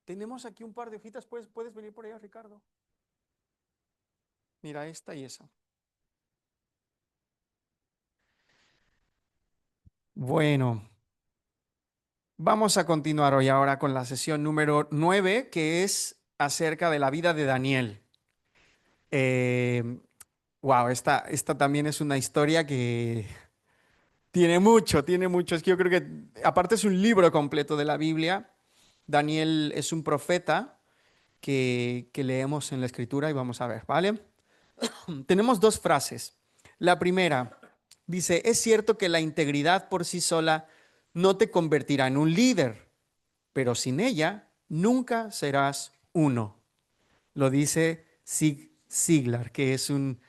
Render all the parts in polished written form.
Tenemos aquí un par de hojitas, puedes venir por allá, Ricardo. Mira, esta y esa. Bueno, vamos a continuar hoy ahora con la sesión número 9, que es acerca de la vida de Daniel. Eh, wow, esta también es una historia que tiene mucho. Es que yo creo que, aparte es un libro completo de la Biblia. Daniel es un profeta que leemos en la escritura y vamos a ver, ¿vale? Tenemos dos frases. La primera dice, es cierto que la integridad por sí sola no te convertirá en un líder, pero sin ella nunca serás uno. Lo dice Zig Ziglar, que es un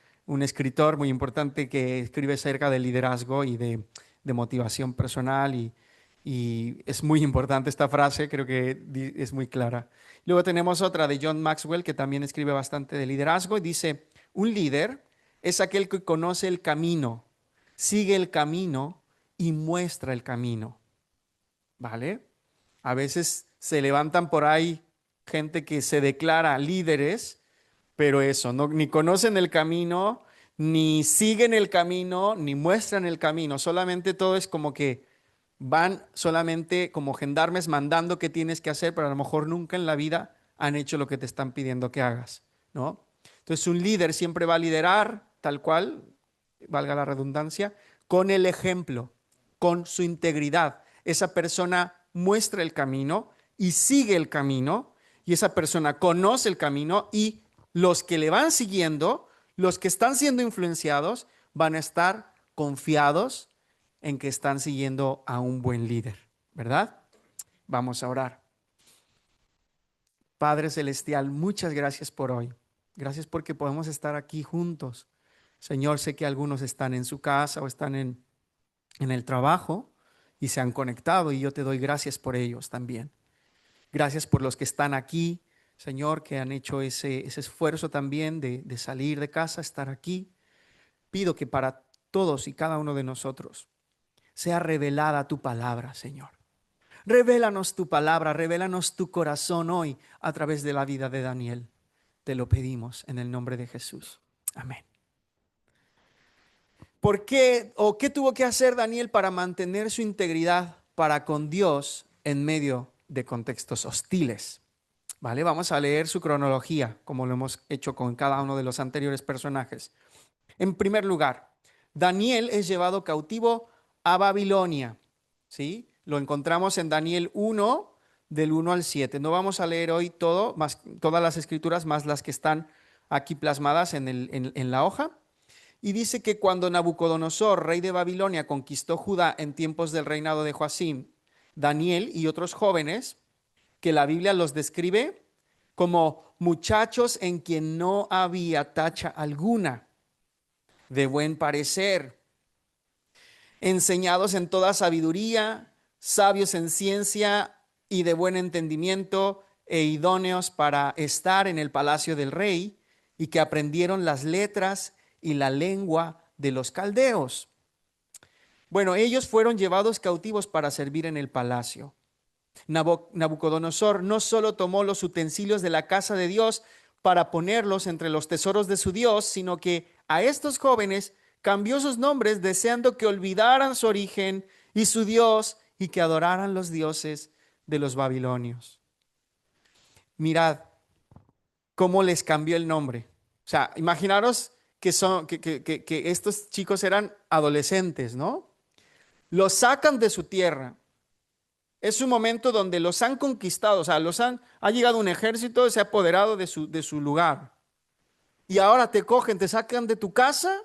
escritor muy importante que escribe acerca del liderazgo y de motivación personal y es muy importante esta frase, creo que es muy clara. Luego tenemos otra de John Maxwell que también escribe bastante de liderazgo y dice, un líder es aquel que conoce el camino, sigue el camino y muestra el camino, ¿vale? A veces se levantan por ahí gente que se declara líderes, pero eso, no, ni conocen el camino, ni siguen el camino, ni muestran el camino. Solamente todo es como que van solamente como gendarmes mandando qué tienes que hacer, pero a lo mejor nunca en la vida han hecho lo que te están pidiendo que hagas, ¿no? Entonces un líder siempre va a liderar tal cual, valga la redundancia, con el ejemplo, con su integridad. Esa persona muestra el camino y sigue el camino, y esa persona conoce el camino y los que le van siguiendo, los que están siendo influenciados, van a estar confiados en que están siguiendo a un buen líder, ¿verdad? Vamos a orar. Padre Celestial, muchas gracias por hoy. Gracias porque podemos estar aquí juntos. Señor, sé que algunos están en su casa o están en el trabajo y se han conectado y yo te doy gracias por ellos también. Gracias por los que están aquí, Señor, que han hecho ese esfuerzo también de salir de casa, estar aquí. Pido que para todos y cada uno de nosotros sea revelada tu palabra, Señor. Revélanos tu palabra, revélanos tu corazón hoy a través de la vida de Daniel. Te lo pedimos en el nombre de Jesús. Amén. ¿Por qué o qué tuvo que hacer Daniel para mantener su integridad para con Dios en medio de contextos hostiles? Vale, vamos a leer su cronología, como lo hemos hecho con cada uno de los anteriores personajes. En primer lugar, Daniel es llevado cautivo a Babilonia, ¿sí? Lo encontramos en Daniel 1, del 1 al 7. No vamos a leer hoy todo, más, todas las escrituras, más las que están aquí plasmadas en la hoja. Y dice que cuando Nabucodonosor, rey de Babilonia, conquistó Judá en tiempos del reinado de Joacim, Daniel y otros jóvenes, que la Biblia los describe como muchachos en quien no había tacha alguna, de buen parecer, enseñados en toda sabiduría, sabios en ciencia y de buen entendimiento e idóneos para estar en el palacio del rey, y que aprendieron las letras y la lengua de los caldeos. Bueno, ellos fueron llevados cautivos para servir en el palacio. Nabucodonosor no solo tomó los utensilios de la casa de Dios para ponerlos entre los tesoros de su Dios, sino que a estos jóvenes cambió sus nombres deseando que olvidaran su origen y su Dios y que adoraran los dioses de los babilonios. Mirad cómo les cambió el nombre. O sea, imaginaros que estos chicos eran adolescentes, ¿no? Los sacan de su tierra. Es un momento donde los han conquistado, o sea, ha llegado un ejército, se ha apoderado de su lugar. Y ahora te cogen, te sacan de tu casa,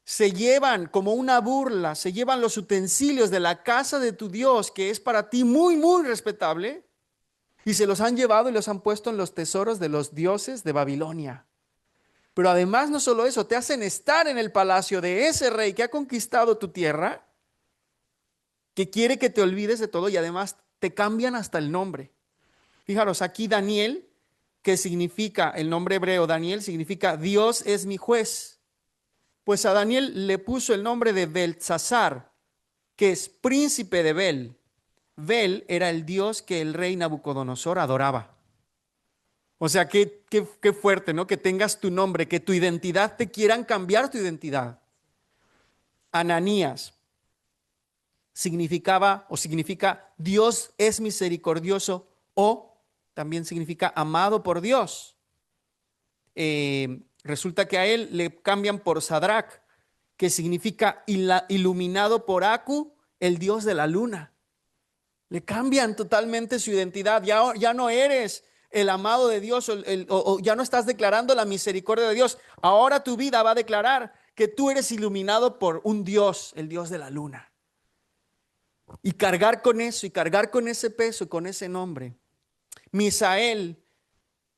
se llevan como una burla, se llevan los utensilios de la casa de tu Dios, que es para ti muy, muy respetable, y se los han llevado y los han puesto en los tesoros de los dioses de Babilonia. Pero además no solo eso, te hacen estar en el palacio de ese rey que ha conquistado tu tierra, que quiere que te olvides de todo y además te cambian hasta el nombre. Fijaros, aquí Daniel, que significa, el nombre hebreo Daniel significa Dios es mi juez. Pues a Daniel le puso el nombre de Beltsasar, que es príncipe de Bel. Bel era el dios que el rey Nabucodonosor adoraba. O sea, qué fuerte, ¿no? Que tengas tu nombre, que tu identidad te quieran cambiar tu identidad. Ananías significaba o significa Dios es misericordioso o también significa amado por Dios. Resulta que a él le cambian por Sadrach, que significa iluminado por Aku, el dios de la luna. Le cambian totalmente su identidad. Ya no eres el amado de Dios o ya no estás declarando la misericordia de Dios. Ahora tu vida va a declarar que tú eres iluminado por un Dios, el Dios de la luna. Y cargar con eso y cargar con ese peso y con ese nombre. Misael,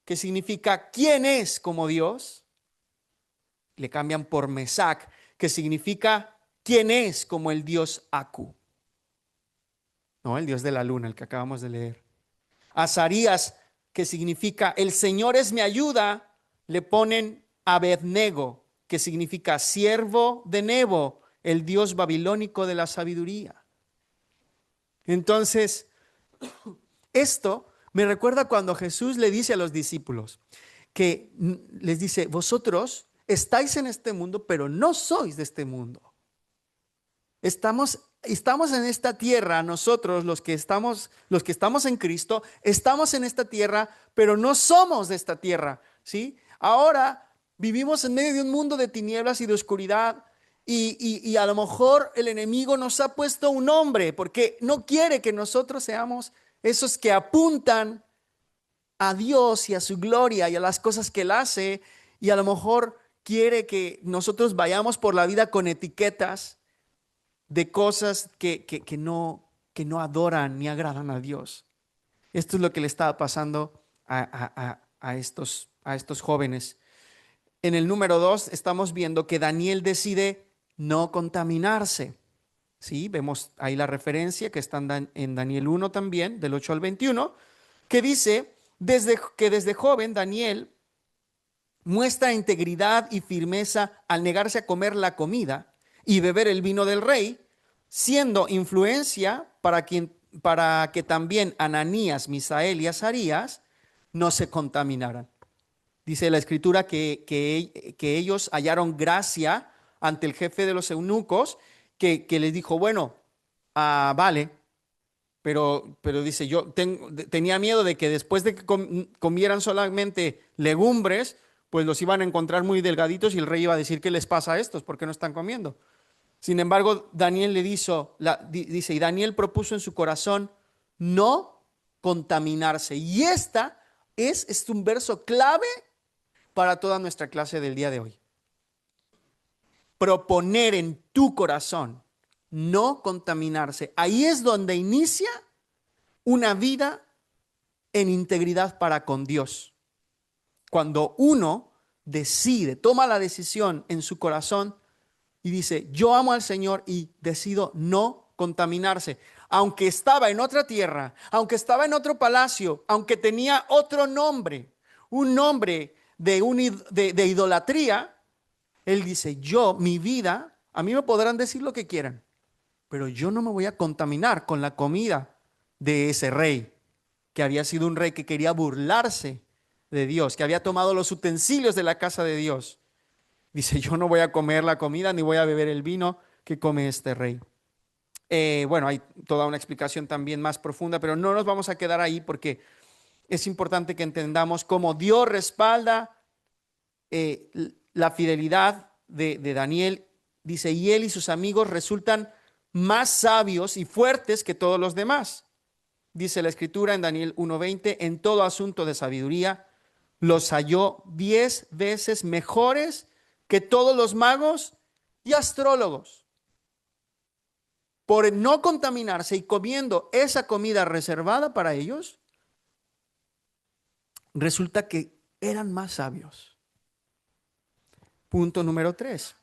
que significa ¿quién es como Dios? Le cambian por Mesac, que significa ¿quién es como el Dios Aku? No, el Dios de la luna, el que acabamos de leer. Azarías, que significa el Señor es mi ayuda, le ponen Abednego, que significa siervo de Nebo, el dios babilónico de la sabiduría. Entonces, esto me recuerda cuando Jesús le dice a los discípulos que les dice, vosotros estáis en este mundo, pero no sois de este mundo. Estamos en esta tierra, nosotros los que estamos en Cristo, estamos en esta tierra, pero no somos de esta tierra, ¿sí? Ahora vivimos en medio de un mundo de tinieblas y de oscuridad y a lo mejor el enemigo nos ha puesto un nombre porque no quiere que nosotros seamos esos que apuntan a Dios y a su gloria y a las cosas que Él hace y a lo mejor quiere que nosotros vayamos por la vida con etiquetas de cosas que no adoran ni agradan a Dios. Esto es lo que le estaba pasando a estos jóvenes. En el número 2 estamos viendo que Daniel decide no contaminarse. ¿Sí? Vemos ahí la referencia que está en Daniel 1 también, del 8 al 21, que dice que desde joven Daniel muestra integridad y firmeza al negarse a comer la comida y beber el vino del rey, siendo influencia para que también Ananías, Misael y Azarías no se contaminaran. Dice la escritura que ellos hallaron gracia ante el jefe de los eunucos, que les dijo, bueno, vale, pero dice, yo tenía miedo de que después de que comieran solamente legumbres, pues los iban a encontrar muy delgaditos y el rey iba a decir, ¿qué les pasa a estos? ¿Por qué no están comiendo? Sin embargo, Daniel dice, y Daniel propuso en su corazón no contaminarse. Y es un verso clave para toda nuestra clase del día de hoy. Proponer en tu corazón no contaminarse. Ahí es donde inicia una vida en integridad para con Dios. Cuando uno decide, toma la decisión en su corazón y dice, yo amo al Señor y decido no contaminarse. Aunque estaba en otra tierra, aunque estaba en otro palacio, aunque tenía otro nombre, un nombre de idolatría, él dice, mi vida, a mí me podrán decir lo que quieran, pero yo no me voy a contaminar con la comida de ese rey, que había sido un rey que quería burlarse de Dios, que había tomado los utensilios de la casa de Dios. Dice, yo no voy a comer la comida ni voy a beber el vino que come este rey. Bueno, hay toda una explicación también más profunda, pero no nos vamos a quedar ahí porque es importante que entendamos cómo Dios respalda la fidelidad de Daniel. Dice, y él y sus amigos resultan más sabios y fuertes que todos los demás. Dice la escritura en Daniel 1:20, en todo asunto de sabiduría los halló 10 veces mejores que todos los magos y astrólogos. Por no contaminarse y comiendo esa comida reservada para ellos, resulta que eran más sabios. Punto número 3.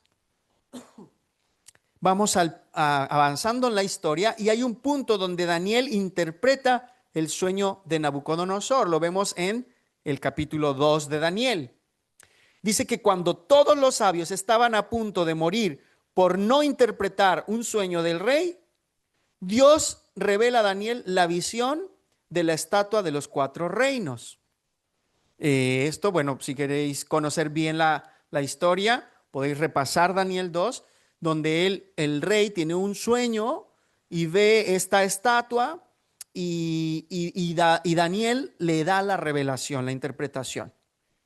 Vamos avanzando en la historia y hay un punto donde Daniel interpreta el sueño de Nabucodonosor. Lo vemos en el capítulo 2 de Daniel. Dice que cuando todos los sabios estaban a punto de morir por no interpretar un sueño del rey, Dios revela a Daniel la visión de la estatua de los cuatro reinos. Esto, bueno, si queréis conocer bien la historia, podéis repasar Daniel 2, donde el rey tiene un sueño y ve esta estatua y Daniel le da la revelación, la interpretación.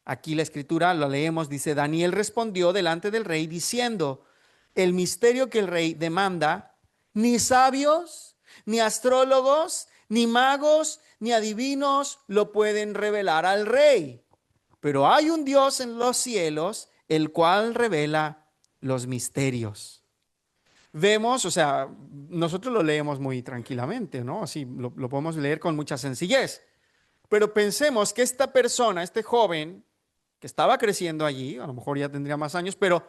Aquí la escritura lo leemos, dice, Daniel respondió delante del rey diciendo, el misterio que el rey demanda, ni sabios, ni astrólogos, ni magos, ni adivinos lo pueden revelar al rey. Pero hay un Dios en los cielos, el cual revela los misterios. Vemos, o sea, nosotros lo leemos muy tranquilamente, ¿no? Así lo podemos leer con mucha sencillez. Pero pensemos que esta persona, este joven que estaba creciendo allí, a lo mejor ya tendría más años, pero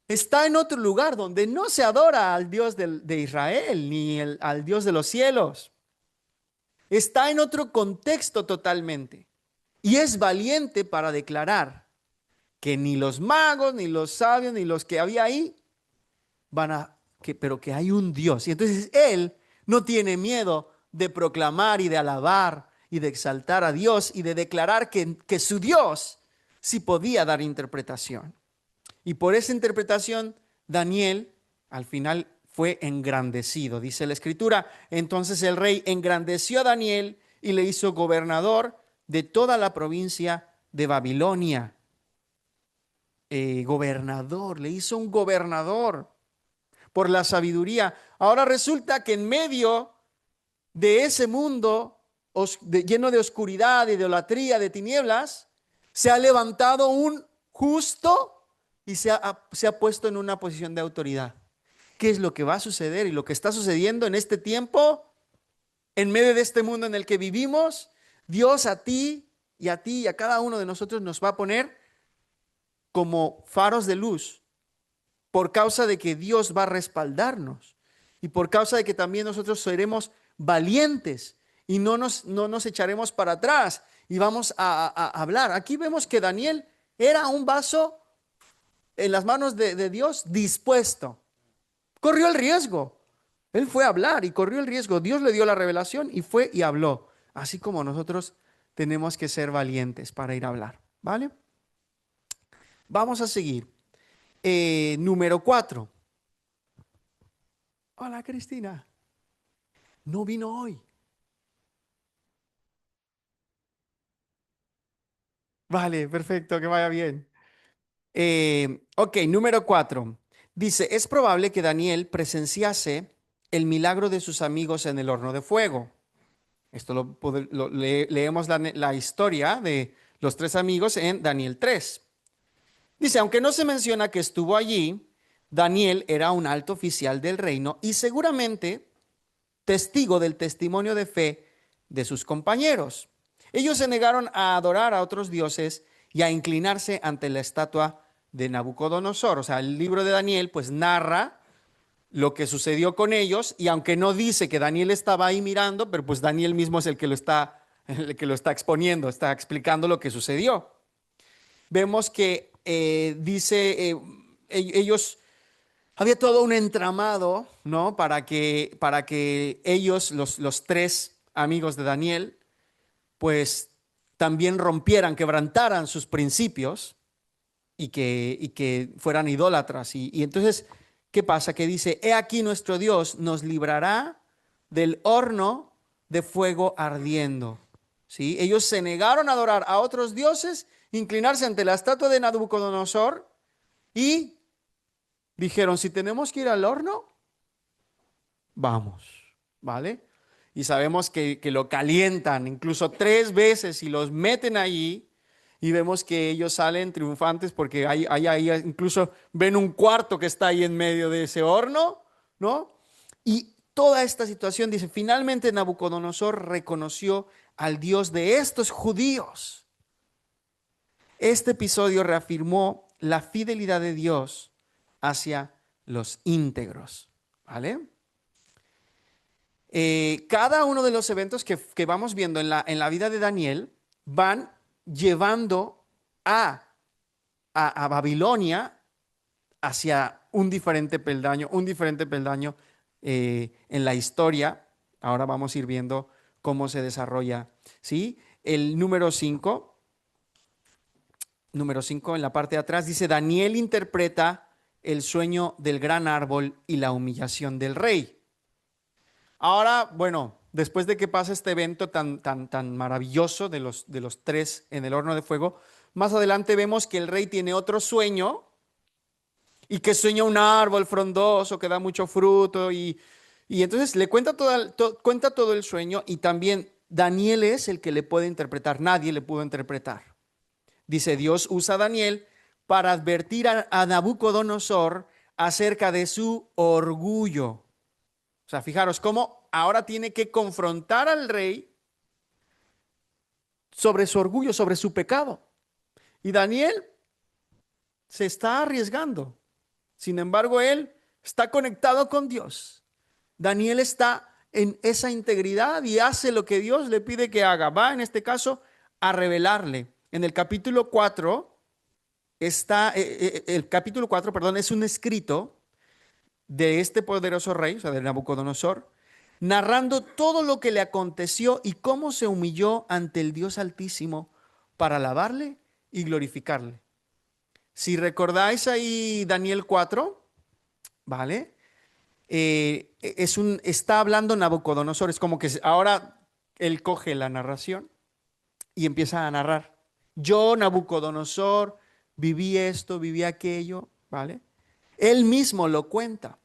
está en otro lugar donde no se adora al Dios de Israel ni al Dios de los cielos. Está en otro contexto totalmente. Y es valiente para declarar que ni los magos, ni los sabios, ni los que había ahí pero que hay un Dios. Y entonces él no tiene miedo de proclamar y de alabar y de exaltar a Dios y de declarar que su Dios sí podía dar interpretación. Y por esa interpretación, Daniel al final fue engrandecido. Dice la escritura, entonces el rey engrandeció a Daniel y le hizo gobernador de toda la provincia de Babilonia. Gobernador, le hizo un gobernador por la sabiduría. Ahora resulta que en medio de ese mundo lleno de oscuridad, de idolatría, de tinieblas, se ha levantado un justo y se ha puesto en una posición de autoridad. ¿Qué es lo que va a suceder y lo que está sucediendo en este tiempo, en medio de este mundo en el que vivimos? Dios a ti y a cada uno de nosotros nos va a poner como faros de luz por causa de que Dios va a respaldarnos y por causa de que también nosotros seremos valientes y no nos echaremos para atrás y vamos a hablar. Aquí vemos que Daniel era un vaso en las manos de Dios dispuesto. Corrió el riesgo. Él fue a hablar y corrió el riesgo. Dios le dio la revelación y fue y habló. Así como nosotros tenemos que ser valientes para ir a hablar. ¿Vale? Vamos a seguir. Número 4. Hola, Cristina. No vino hoy. Vale, perfecto, que vaya bien. Ok, número 4. Dice, es probable que Daniel presenciase el milagro de sus amigos en el horno de fuego. Esto leemos la historia de los tres amigos en Daniel 3. Dice, aunque no se menciona que estuvo allí, Daniel era un alto oficial del reino y seguramente testigo del testimonio de fe de sus compañeros. Ellos se negaron a adorar a otros dioses y a inclinarse ante la estatua de Nabucodonosor. O sea, el libro de Daniel pues narra lo que sucedió con ellos y aunque no dice que Daniel estaba ahí mirando, pero pues Daniel mismo es el que lo está exponiendo, está explicando lo que sucedió. Vemos que dice, ellos había todo un entramado, ¿no? Para que ellos, los tres amigos de Daniel, pues también rompieran, quebrantaran sus principios y que fueran idólatras. Y entonces, ¿qué pasa? Que dice, he aquí nuestro Dios nos librará del horno de fuego ardiendo. ¿Sí? Ellos se negaron a adorar a otros dioses, inclinarse ante la estatua de Nabucodonosor y dijeron, si tenemos que ir al horno, vamos, ¿vale? Y sabemos que lo calientan incluso 3 veces y los meten allí y vemos que ellos salen triunfantes porque ahí incluso ven un cuarto que está ahí en medio de ese horno, ¿no? Y toda esta situación dice, finalmente Nabucodonosor reconoció al Dios de estos judíos. Este episodio reafirmó la fidelidad de Dios hacia los íntegros, ¿vale? Cada uno de los eventos que vamos viendo en la vida de Daniel van llevando a Babilonia hacia un diferente peldaño en la historia Ahora vamos a ir viendo cómo se desarrolla, ¿sí? El número 5 en la parte de atrás dice, Daniel interpreta el sueño del gran árbol y la humillación del rey. Ahora, bueno, después de que pasa este evento tan maravilloso de los tres en el horno de fuego, más adelante vemos que el rey tiene otro sueño y que sueña un árbol frondoso que da mucho fruto y entonces le cuenta cuenta todo el sueño y también Daniel es el que le puede interpretar, nadie le pudo interpretar. Dice, Dios usa a Daniel para advertir a Nabucodonosor acerca de su orgullo. O sea, fijaros cómo ahora tiene que confrontar al rey sobre su orgullo, sobre su pecado. Y Daniel se está arriesgando. Sin embargo, él está conectado con Dios. Daniel está en esa integridad y hace lo que Dios le pide que haga. Va, en este caso, a revelarle. En el capítulo 4 está, el capítulo 4, perdón, es un escrito de este poderoso rey, o sea, de Nabucodonosor, narrando todo lo que le aconteció y cómo se humilló ante el Dios Altísimo para alabarle y glorificarle. Si recordáis ahí Daniel 4, ¿vale? Está hablando Nabucodonosor, es como que ahora él coge la narración y empieza a narrar. Yo, Nabucodonosor, viví esto, viví aquello, ¿vale? Él mismo lo cuenta.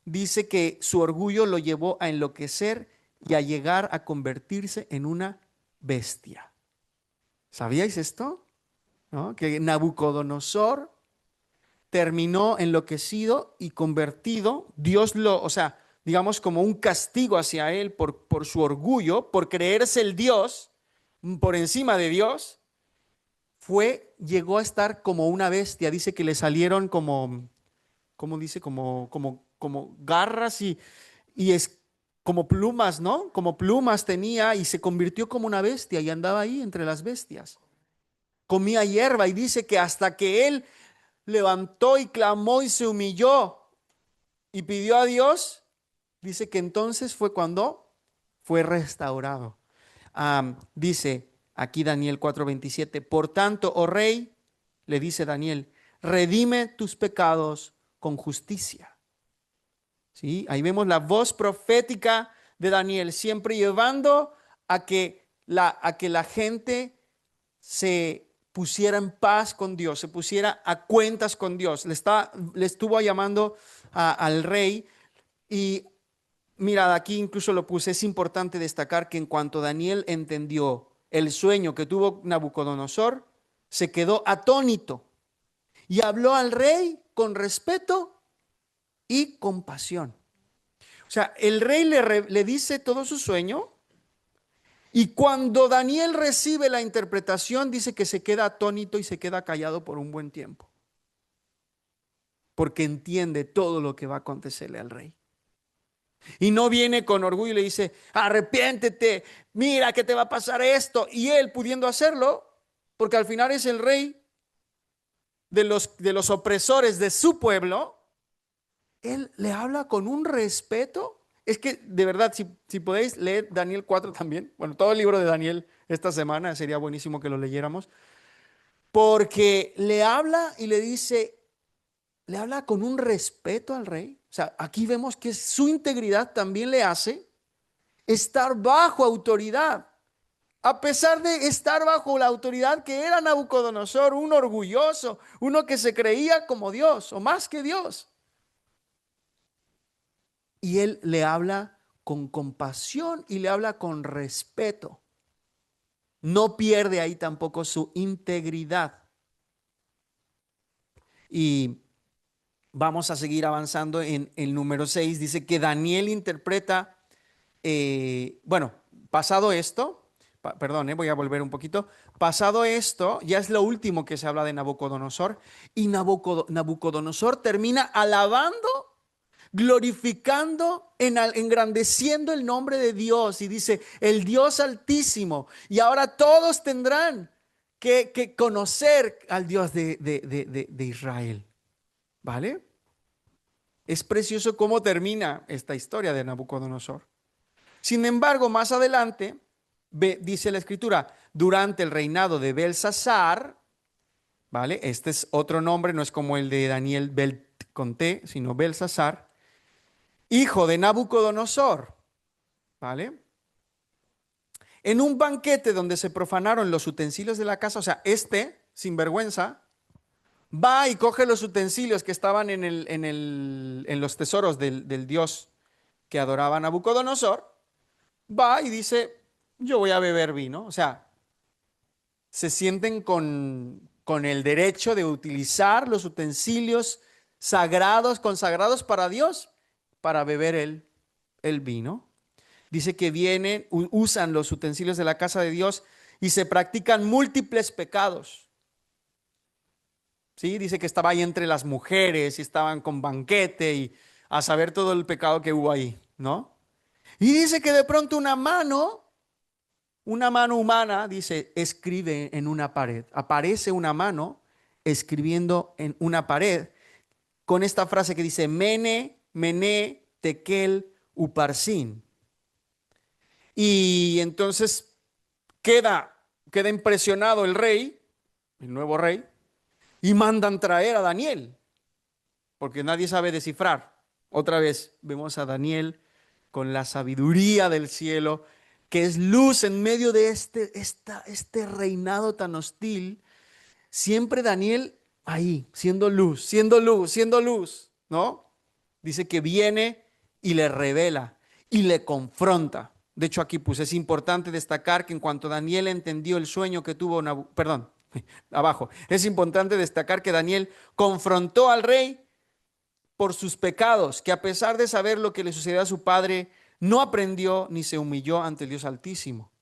Dice que su orgullo lo llevó a enloquecer y a llegar a convertirse en una bestia. ¿Sabíais esto? ¿No? Que Nabucodonosor terminó enloquecido y convertido, o sea, digamos como un castigo hacia él por su orgullo, por creerse el Dios por encima de Dios, llegó a estar como una bestia. Dice que le salieron como, ¿cómo dice? Como garras y es como plumas, ¿no? Como plumas tenía y se convirtió como una bestia y andaba ahí entre las bestias. Comía hierba y dice que hasta que él levantó y clamó y se humilló y pidió a Dios, dice que entonces fue cuando fue restaurado. Dice aquí Daniel 4:27, por tanto, oh rey, le dice Daniel, redime tus pecados con justicia. ¿Sí? Ahí vemos la voz profética de Daniel, siempre llevando a que la gente se pusiera en paz con Dios, se pusiera a cuentas con Dios. Le estuvo llamando al rey y mira, aquí incluso lo puse, es importante destacar que en cuanto Daniel entendió el sueño que tuvo Nabucodonosor, se quedó atónito y habló al rey con respeto y compasión. O sea, el rey le dice todo su sueño y cuando Daniel recibe la interpretación, dice que se queda atónito y se queda callado por un buen tiempo, porque entiende todo lo que va a acontecerle al rey. Y no viene con orgullo y le dice, arrepiéntete, mira que te va a pasar esto. Y él pudiendo hacerlo, porque al final es el rey de los opresores de su pueblo, él le habla con un respeto. Es que de verdad, si podéis leer Daniel 4 también, bueno, todo el libro de Daniel esta semana, sería buenísimo que lo leyéramos, porque le habla y le dice, le habla con un respeto al rey. O sea, aquí vemos que su integridad también le hace estar bajo autoridad. A pesar de estar bajo la autoridad que era Nabucodonosor, un orgulloso, uno que se creía como Dios o más que Dios. Y él le habla con compasión y le habla con respeto. No pierde ahí tampoco su integridad. Y vamos a seguir avanzando en el número 6. Dice que Daniel interpreta, bueno, pasado esto, perdón, voy a volver un poquito. Pasado esto, ya es lo último que se habla de Nabucodonosor. Y Nabucodonosor termina alabando, glorificando, engrandeciendo el nombre de Dios. Y dice, el Dios Altísimo. Y ahora todos tendrán que conocer al Dios de Israel. ¿Vale? Es precioso cómo termina esta historia de Nabucodonosor. Sin embargo, más adelante, dice la escritura, durante el reinado de Belsasar, ¿vale? Este es otro nombre, no es como el de Daniel con T, sino Belsasar, hijo de Nabucodonosor, ¿vale? En un banquete donde se profanaron los utensilios de la casa, o sea, sinvergüenza, va y coge los utensilios que estaban en los tesoros del dios que adoraba Nabucodonosor, va y dice, yo voy a beber vino. O sea, se sienten con el derecho de utilizar los utensilios sagrados, consagrados para Dios, para beber el vino. Dice que vienen, usan los utensilios de la casa de Dios y se practican múltiples pecados. ¿Sí? Dice que estaba ahí entre las mujeres y estaban con banquete y a saber todo el pecado que hubo ahí, ¿no? Y dice que de pronto una mano humana, dice, escribe en una pared. Aparece una mano escribiendo en una pared con esta frase que dice, Mene, Mene, Tekel, Uparsin. Y entonces queda impresionado el rey, el nuevo rey, y mandan traer a Daniel, porque nadie sabe descifrar. Otra vez vemos a Daniel con la sabiduría del cielo, que es luz en medio de este reinado tan hostil. Siempre Daniel ahí, siendo luz, siendo luz, siendo luz, ¿no? Dice que viene y le revela y le confronta. De hecho, aquí pues es importante destacar que en cuanto Daniel entendió el sueño que tuvo, perdón, abajo, es importante destacar que Daniel confrontó al rey por sus pecados, que a pesar de saber lo que le sucedió a su padre, no aprendió ni se humilló ante el Dios Altísimo.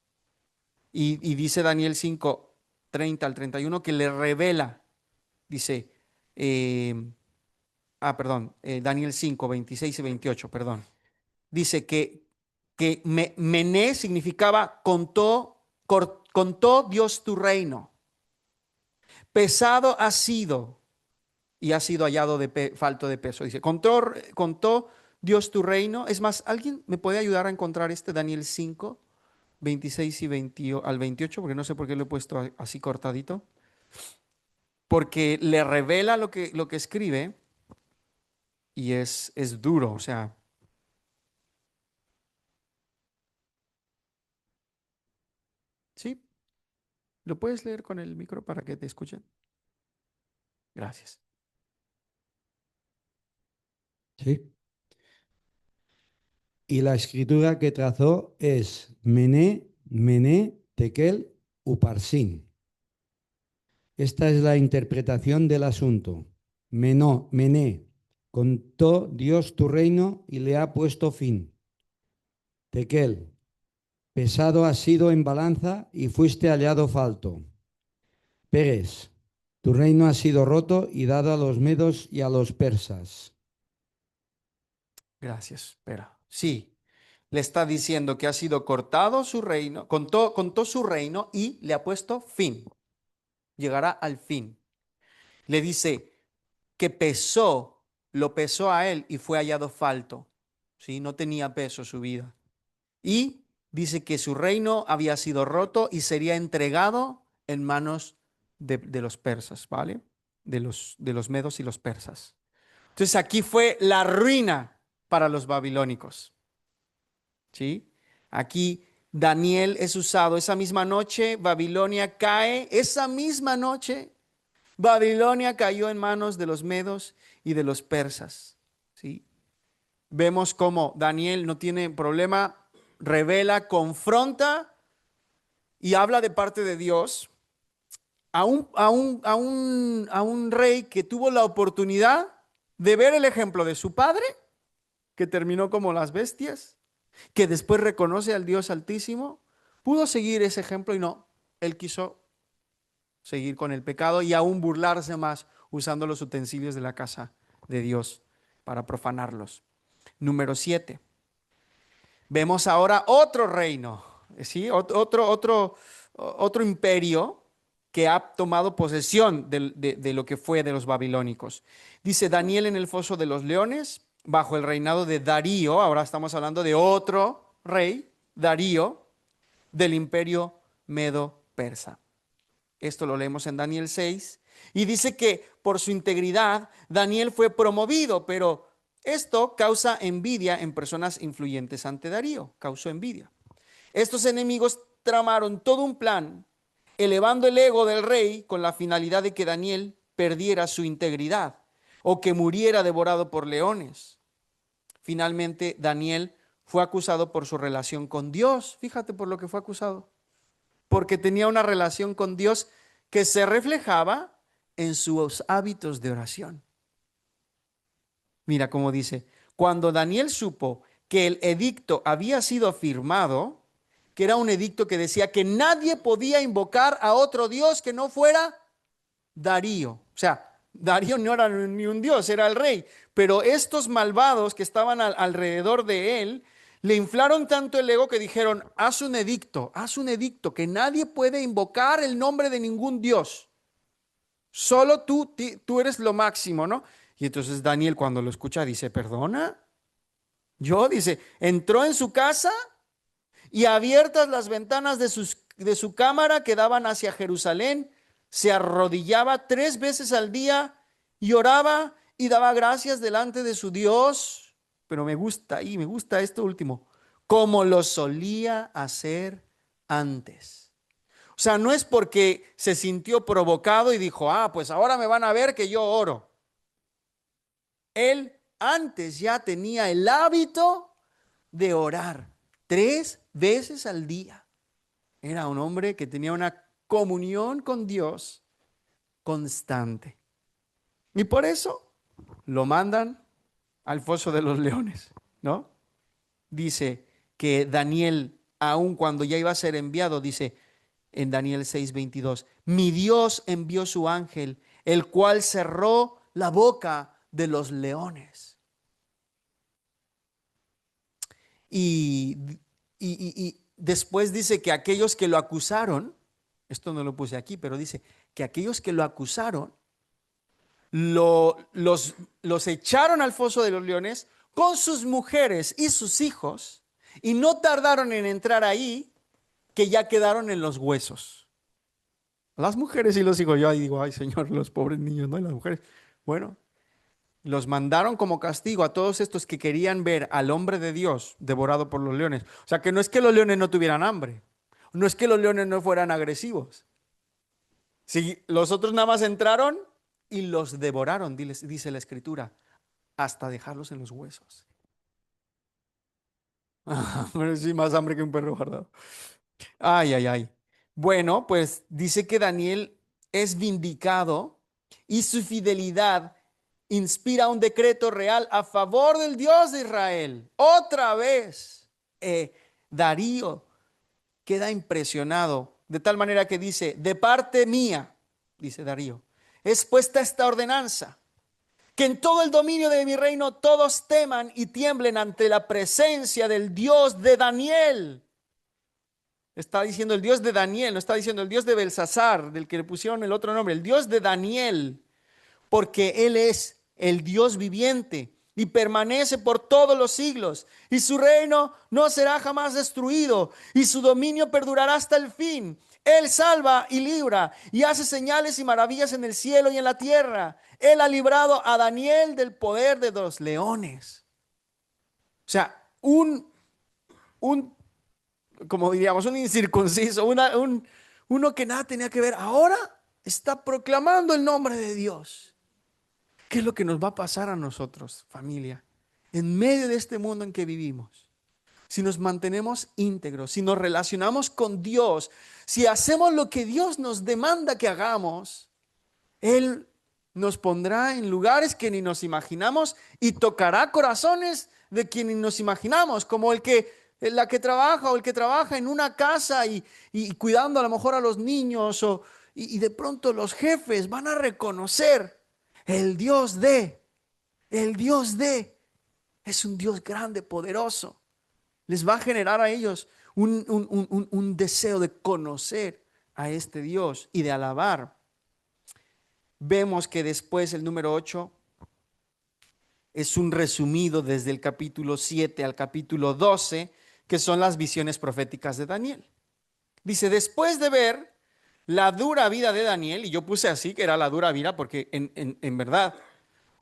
Y dice Daniel 5, 30 al 31 que le revela, dice, Daniel 5, 26 y 28, perdón. Dice que Mené significaba contó Dios tu reino. Pesado ha sido y ha sido hallado falto de peso. Dice, contó Dios tu reino. Es más, ¿alguien me puede ayudar a encontrar Daniel 5, 26 y 20 al 28? Porque no sé por qué lo he puesto así cortadito. Porque le revela lo que escribe y es duro, o sea. ¿Sí? ¿Lo puedes leer con el micro para que te escuchen? Gracias. Sí. Y la escritura que trazó es Mené, Mené, Tekel, Uparsin. Esta es la interpretación del asunto. Mené, contó Dios tu reino y le ha puesto fin. Tekel, pesado has sido en balanza y fuiste hallado falto. Pérez, tu reino ha sido roto y dado a los medos y a los persas. Gracias. Espera. Sí, le está diciendo que ha sido cortado su reino, contó su reino y le ha puesto fin. Llegará al fin. Le dice que lo pesó a él y fue hallado falto. ¿Sí? No tenía peso su vida. Y dice que su reino había sido roto y sería entregado en manos de los persas, ¿vale? De los medos y los persas. Entonces aquí fue la ruina para los babilónicos. ¿Sí? Aquí Daniel es usado. Esa misma noche Babilonia cae. Esa misma noche Babilonia cayó en manos de los medos y de los persas. ¿Sí? Vemos cómo Daniel no tiene problema, revela, confronta y habla de parte de Dios a un rey que tuvo la oportunidad de ver el ejemplo de su padre, que terminó como las bestias, que después reconoce al Dios Altísimo. Pudo seguir ese ejemplo y no, él quiso seguir con el pecado y aún burlarse más usando los utensilios de la casa de Dios para profanarlos. Número 7. Vemos ahora otro reino, ¿sí? Otro imperio que ha tomado posesión de lo que fue de los babilónicos. Dice Daniel en el foso de los leones, bajo el reinado de Darío. Ahora estamos hablando de otro rey, Darío del imperio medo-persa. Esto lo leemos en Daniel 6. Y dice que por su integridad Daniel fue promovido, pero esto causa envidia en personas influyentes ante Darío. Causó envidia. Estos enemigos tramaron todo un plan, elevando el ego del rey con la finalidad de que Daniel perdiera su integridad o que muriera devorado por leones. Finalmente, Daniel fue acusado por su relación con Dios. Fíjate por lo que fue acusado. Porque tenía una relación con Dios que se reflejaba en sus hábitos de oración. Mira cómo dice, cuando Daniel supo que el edicto había sido firmado, que era un edicto que decía que nadie podía invocar a otro Dios que no fuera Darío. O sea, Darío no era ni un dios, era el rey. Pero estos malvados que estaban alrededor de él, le inflaron tanto el ego que dijeron, haz un edicto, que nadie puede invocar el nombre de ningún dios. Solo tú eres lo máximo, ¿no? Y entonces Daniel cuando lo escucha dice, ¿perdona? Dice, entró en su casa y abiertas las ventanas de su cámara que daban hacia Jerusalén, se arrodillaba 3 veces al día y oraba y daba gracias delante de su Dios. Pero me gusta esto último, como lo solía hacer antes. O sea, no es porque se sintió provocado y dijo, pues ahora me van a ver que yo oro. Él antes ya tenía el hábito de orar 3 veces al día. Era un hombre que tenía una comunión con Dios constante. Y por eso lo mandan al foso de los leones, ¿no? Dice que Daniel, aun cuando ya iba a ser enviado, dice en Daniel 6:22, mi Dios envió su ángel, el cual cerró la boca de los leones. Y, y después dice que aquellos que lo acusaron, esto no lo puse aquí, pero dice que aquellos que lo acusaron, los echaron al foso de los leones con sus mujeres y sus hijos, y no tardaron en entrar ahí, que ya quedaron en los huesos. Las mujeres y los hijos, yo ahí digo, ay Señor, los pobres niños, ¿no? Y las mujeres. Bueno, los mandaron como castigo a todos estos que querían ver al hombre de Dios devorado por los leones. O sea, que no es que los leones no tuvieran hambre, no es que los leones no fueran agresivos. Si los otros nada más entraron y los devoraron, dice la escritura, hasta dejarlos en los huesos. Pero sí, más hambre que un perro guardado. Ay, ay, ay. Bueno, pues dice que Daniel es vindicado y su fidelidad inspira un decreto real a favor del Dios de Israel. Otra vez, Darío queda impresionado, de tal manera que dice, de parte mía, dice Darío, es puesta esta ordenanza, que en todo el dominio de mi reino todos teman y tiemblen ante la presencia del Dios de Daniel. Está diciendo el Dios de Daniel, no está diciendo el Dios de Belsasar, del que le pusieron el otro nombre, el Dios de Daniel, porque Él es el Dios viviente y permanece por todos los siglos, y su reino no será jamás destruido, y su dominio perdurará hasta el fin. Él salva y libra, y hace señales y maravillas en el cielo y en la tierra. Él ha librado a Daniel del poder de los leones. O sea, un como diríamos, un incircunciso, uno que nada tenía que ver, ahora está proclamando el nombre de Dios. ¿Qué es lo que nos va a pasar a nosotros, familia, en medio de este mundo en que vivimos? Si nos mantenemos íntegros, si nos relacionamos con Dios, si hacemos lo que Dios nos demanda que hagamos, Él nos pondrá en lugares que ni nos imaginamos y tocará corazones de quien ni nos imaginamos, como la que trabaja o el que trabaja en una casa y cuidando a lo mejor a los niños y de pronto los jefes van a reconocer el Dios es un Dios grande, poderoso. Les va a generar a ellos un deseo de conocer a este Dios y de alabar. Vemos que después el número 8 es un resumido desde el capítulo 7 al capítulo 12, que son las visiones proféticas de Daniel. Dice, después de ver la dura vida de Daniel, y yo puse así que era la dura vida porque en verdad,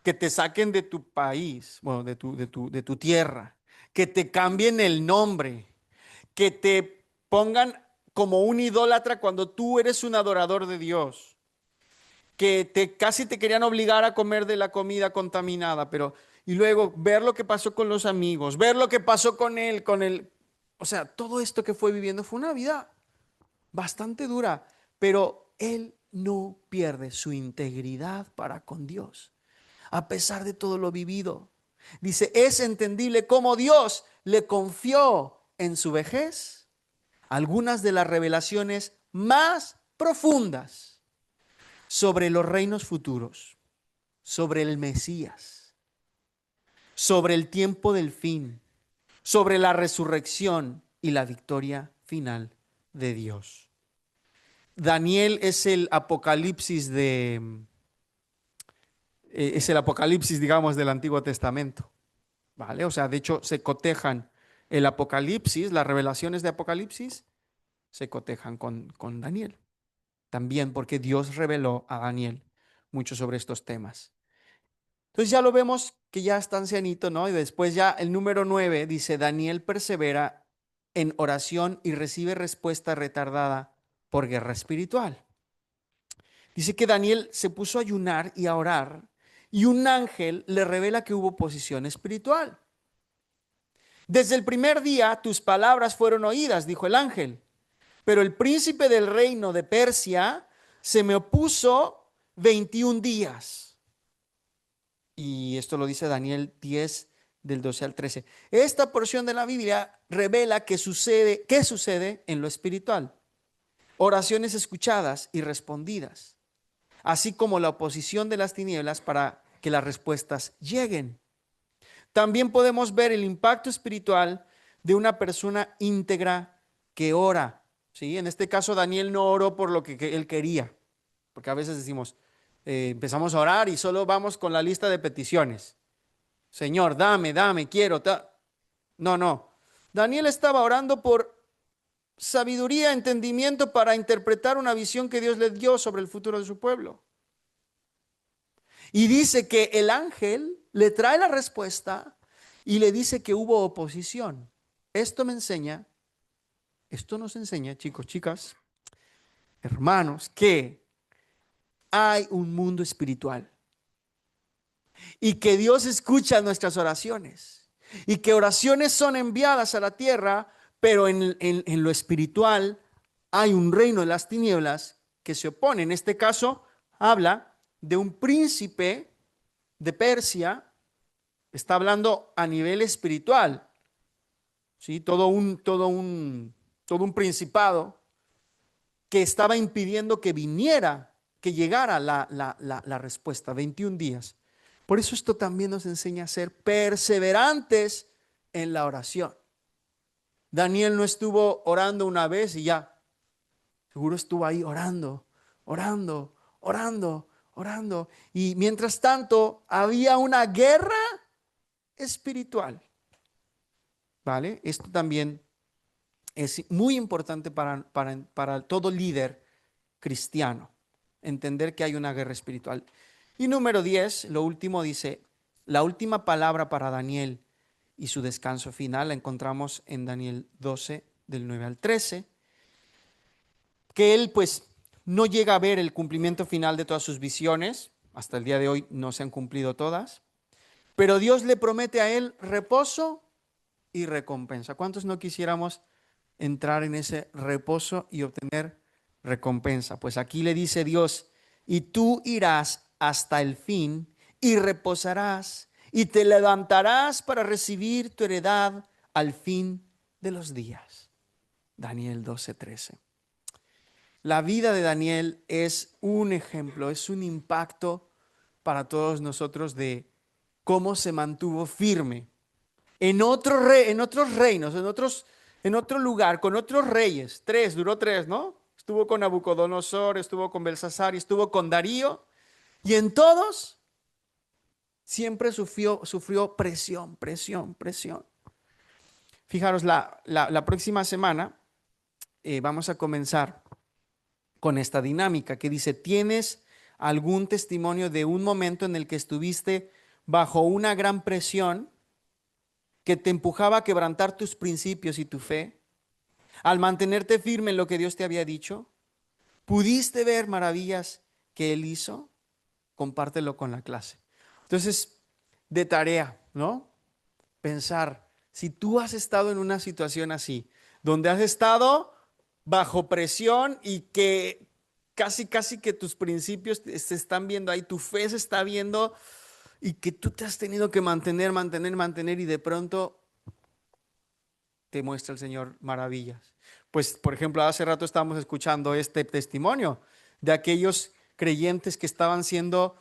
que te saquen de tu país, bueno, de tu tierra, que te cambien el nombre, que te pongan como un idólatra cuando tú eres un adorador de Dios, que casi te querían obligar a comer de la comida contaminada, pero y luego ver lo que pasó con los amigos, ver lo que pasó con él, o sea, todo esto que fue viviendo fue una vida bastante dura, pero él no pierde su integridad para con Dios, a pesar de todo lo vivido. Dice, es entendible cómo Dios le confió en su vejez algunas de las revelaciones más profundas sobre los reinos futuros, sobre el Mesías, sobre el tiempo del fin, sobre la resurrección y la victoria final de Dios. Daniel es el apocalipsis digamos, del Antiguo Testamento, ¿vale? O sea, de hecho, se cotejan el Apocalipsis, las revelaciones de Apocalipsis, se cotejan con Daniel. También porque Dios reveló a Daniel mucho sobre estos temas. Entonces ya lo vemos que ya está ancianito, ¿no? Y después ya el número 9 dice, Daniel persevera en oración y recibe respuesta retardada por guerra espiritual. Dice que Daniel se puso a ayunar y a orar y un ángel le revela que hubo oposición espiritual. Desde el primer día tus palabras fueron oídas, dijo el ángel, pero el príncipe del reino de Persia se me opuso 21 días. Y esto lo dice Daniel 10 del 12 al 13. Esta porción de la Biblia revela qué sucede en lo espiritual. Oraciones escuchadas y respondidas, así como la oposición de las tinieblas para que las respuestas lleguen. También podemos ver el impacto espiritual de una persona íntegra que ora. ¿Sí? En este caso, Daniel no oró por lo que él quería, porque a veces decimos, empezamos a orar y solo vamos con la lista de peticiones. Señor, dame, quiero. No, no. Daniel estaba orando por sabiduría, entendimiento para interpretar una visión que Dios le dio sobre el futuro de su pueblo. Y dice que el ángel le trae la respuesta y le dice que hubo oposición. Esto nos enseña, chicos, chicas, hermanos, que hay un mundo espiritual y que Dios escucha nuestras oraciones y que oraciones son enviadas a la tierra, pero en lo espiritual hay un reino de las tinieblas que se opone. En este caso, habla de un príncipe de Persia, está hablando a nivel espiritual, ¿sí? Todo un principado que estaba impidiendo que llegara la respuesta, 21 días. Por eso esto también nos enseña a ser perseverantes en la oración. Daniel no estuvo orando una vez y ya. Seguro estuvo ahí orando, orando, orando, orando. Y mientras tanto había una guerra espiritual. ¿Vale? Esto también es muy importante para todo líder cristiano, entender que hay una guerra espiritual. Y número 10, lo último dice, la última palabra para Daniel y su descanso final la encontramos en Daniel 12, del 9 al 13, que él pues no llega a ver el cumplimiento final de todas sus visiones, hasta el día de hoy no se han cumplido todas, pero Dios le promete a él reposo y recompensa. ¿Cuántos no quisiéramos entrar en ese reposo y obtener recompensa? Pues aquí le dice Dios, y tú irás hasta el fin y reposarás y te levantarás para recibir tu heredad al fin de los días. Daniel 12:13. La vida de Daniel es un ejemplo, es un impacto para todos nosotros de cómo se mantuvo firme en otros reinos, en otro lugar, con otros reyes. Duró tres, ¿no? Estuvo con Nabucodonosor, estuvo con Belsasar y estuvo con Darío. Y en todos siempre sufrió presión, presión, presión. Fijaros, la próxima semana vamos a comenzar con esta dinámica que dice, ¿tienes algún testimonio de un momento en el que estuviste bajo una gran presión que te empujaba a quebrantar tus principios y tu fe? Al mantenerte firme en lo que Dios te había dicho, ¿pudiste ver maravillas que Él hizo? Compártelo con la clase. Entonces, de tarea, ¿no? Pensar, si tú has estado en una situación así, donde has estado bajo presión y que casi que tus principios se están viendo ahí, tu fe se está viendo y que tú te has tenido que mantener y de pronto te muestra el Señor maravillas. Pues, por ejemplo, hace rato estábamos escuchando este testimonio de aquellos creyentes que estaban siendo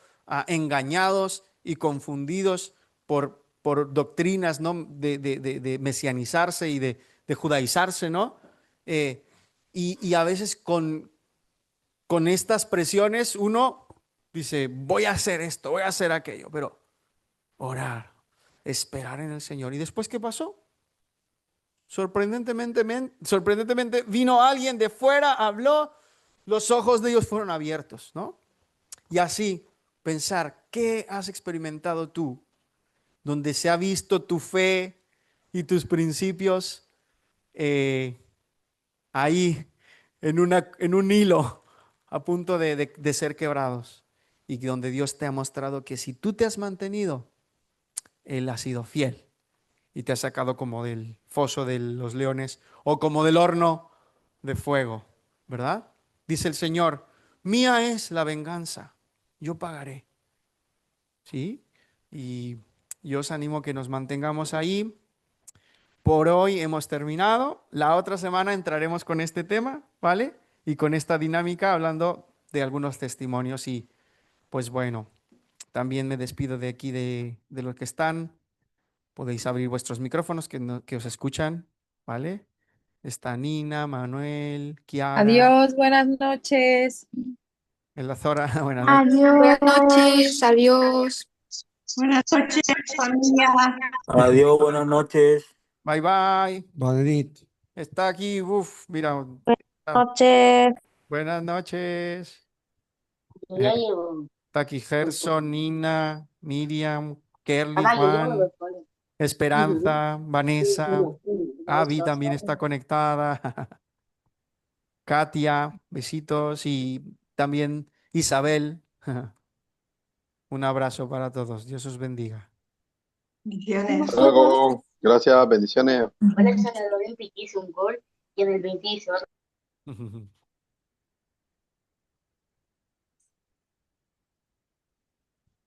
engañados y confundidos por doctrinas, ¿no? de mesianizarse y de judaizarse, ¿no? Eh, y a veces con estas presiones uno dice, voy a hacer esto, voy a hacer aquello, pero orar, esperar en el Señor. ¿Y después qué pasó? Sorprendentemente vino alguien de fuera, habló, los ojos de ellos fueron abiertos, ¿no? Y así pensar, ¿qué has experimentado tú? Donde se ha visto tu fe y tus principios eh, ahí en un hilo a punto de ser quebrados. Y donde Dios te ha mostrado que si tú te has mantenido, Él ha sido fiel y te ha sacado como del foso de los leones o como del horno de fuego, ¿verdad? Dice el Señor, mía es la venganza, yo pagaré, ¿sí? Y yo os animo a que nos mantengamos ahí. Por hoy hemos terminado. La otra semana entraremos con este tema, ¿vale? Y con esta dinámica hablando de algunos testimonios y pues bueno, también me despido de aquí de los que están. Podéis abrir vuestros micrófonos que os escuchan, ¿vale? Está Nina, Manuel, Kiara, Adiós, buenas noches. Elazora, buenas noches. Adiós. Buenas noches, adiós. Buenas noches, familia. Adiós, buenas noches. Bye bye. Bona nit. Está aquí, uff, mira. Noches. Buenas noches. Ya Eh, llevo. Está aquí Gerson, Nina, Miriam, Kerly, Juan, Esperanza, Vanessa, Avi también está conectada. Katia, besitos y también Isabel. Un abrazo para todos. Dios os bendiga. Bendiciones. Hasta luego. Gracias, bendiciones. Alexa en el 20 hizo un gol y en el 20 hizo